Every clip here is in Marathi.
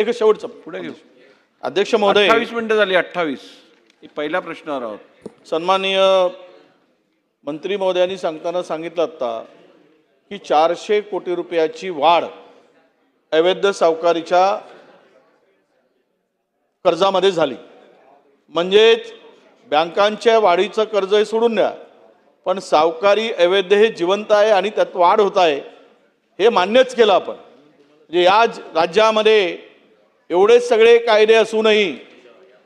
एक शेवटचं पुढे घेऊ. अध्यक्ष महोदय 28 मिनिटं झाली. 28 पहिल्या प्रश्नावर आहोत. सन्माननीय मंत्री महोदयांनी सांगताना सांगितलं आता की 400 कोटी रुपयाची वाढ अवैध सावकारीच्या कर्जामध्ये झाली. म्हणजेच बँकांच्या वाढीचं कर्ज हे सोडून द्या, पण सावकारी अवैध हे जिवंत आहे आणि त्यात वाढ होत आहे हे मान्यच केलं आपण. म्हणजे या राज्यामध्ये एवढे सगळे कायदे असूनही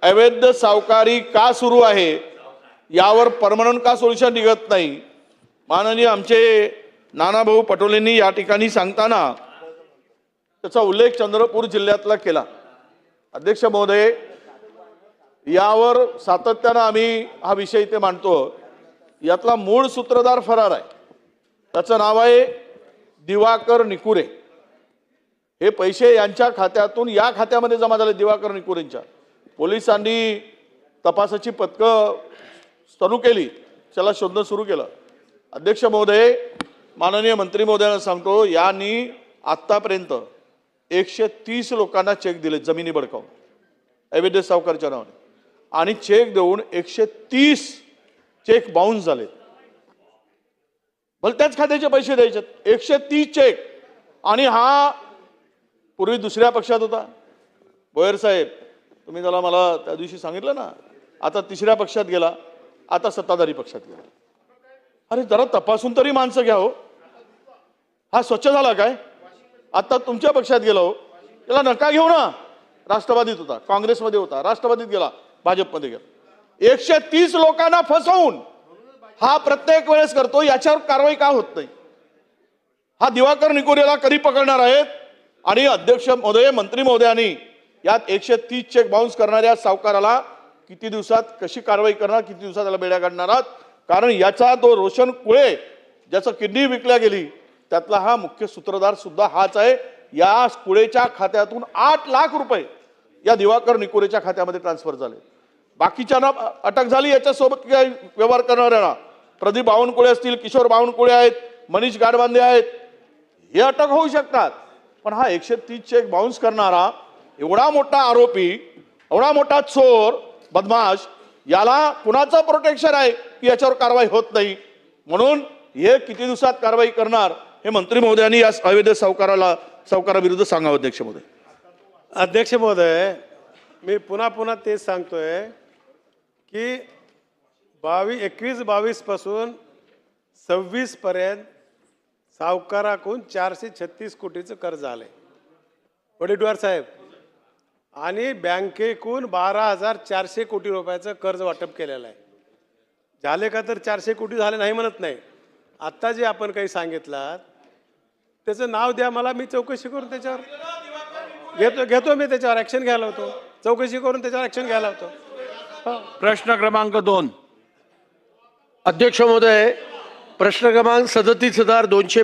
अवैध सावकारी का सुरू आहे यावर परमनंट का सोल्युशन निघत नाही. माननीय आमचे नानाभाऊ पटोलेंनी या ठिकाणी सांगताना त्याचा उल्लेख चंद्रपूर जिल्ह्यातला केला. अध्यक्ष महोदय, यावर सातत्यानं आम्ही हा विषय इथे मांडतो. यातला मूळ सूत्रधार फरार आहे. त्याचं नाव आहे दिवाकर निकुरे. हे पैसे यांच्या खात्यातून या खात्यामध्ये जमा झाले. दिवाकर निकुरेंच्या पोलिसांनी तपासाची पथकं सुरू केली, त्याला शोधणं सुरू केलं. अध्यक्ष महोदय, माननीय मंत्री महोदयांना सांगतो, यांनी आत्तापर्यंत 130 लोकांना चेक दिले जमिनी बळकावून अवैध सावकारच्या नावाने, आणि चेक देऊन 130 चेक बाउन्स झाले. भले त्याच खात्याचे पैसे द्यायचे. 130 चेक. आणि हा पूर्वी दुसऱ्या पक्षात होता. बोयर साहेब, तुम्ही त्याला मला त्या दिवशी सांगितलं ना, आता तिसऱ्या पक्षात गेला, आता सत्ताधारी पक्षात गेला. अरे जरा तपासून तरी माणसं घ्या हो. हा स्वच्छ झाला काय? आता तुमच्या पक्षात गेला हो. त्याला नका घेऊ ना. राष्ट्रवादीत होता, काँग्रेसमध्ये होता, राष्ट्रवादीत गेला, भाजपमध्ये गेला. 130 लोकांना फसवून हा प्रत्येक वेळेस करतो. याच्यावर कारवाई का होत नाही? हा दिवाकर निकुरेला कधी पकडणार आहेत? आणि अध्यक्ष महोदय, मंत्री महोदयांनी यात 130 चेक बाउन्स करणाऱ्या सावकाराला किती दिवसात कशी कारवाई करणार, किती दिवसात त्याला बेड्या काढणार आहात? कारण याचा तो रोशन कुळे ज्याचं किडनी विकल्या गेली त्यातला हा मुख्य सूत्रधार सुद्धा हाच आहे. या कुळेच्या खात्यातून 8 लाख रुपये या दिवाकर निकुरेच्या खात्यामध्ये ट्रान्सफर झाले. बाकीच्यांना अटक झाली. याच्यासोबत काही व्यवहार करणाऱ्यांना प्रदीप बावनकुळे असतील, किशोर बावनकुळे आहेत, मनीष गाडबांधे आहेत, हे अटक होऊ शकतात. पण हा 130 चेक बाउन्स करणारा एवढा मोठा आरोपी, एवढा मोठा चोर, बदमाश, याला कुणाचं प्रोटेक्शन आहे की याच्यावर कारवाई होत नाही? म्हणून हे किती दिवसात कारवाई करणार हे मंत्री महोदयांनी या अवैध सावकाराविरुद्ध सांगावं. अध्यक्ष महोदय. अध्यक्ष महोदय, मी पुन्हा तेच सांगतोय की 21-22 पासून 26 पर्यंत सावकाराकडून 436 कोटीचं कर्ज आलंय वडेट्टीवार साहेब, आणि बँकेकडून 12,400 कोटी रुपयाचं कर्ज वाटप केलेलं आहे. झाले का? तर 400 कोटी झाले नाही म्हणत नाही. आत्ता जे आपण काही सांगितलं त्याचं नाव द्या मला, मी चौकशी करून त्याच्यावर घेतो मी त्याच्यावर ॲक्शन घ्यायला होतो. चौकशी करून त्याच्यावर ॲक्शन घ्यायला होतो. प्रश्न क्रमांक 2. अध्यक्ष महोदय, प्रश्न क्रमांक 37,200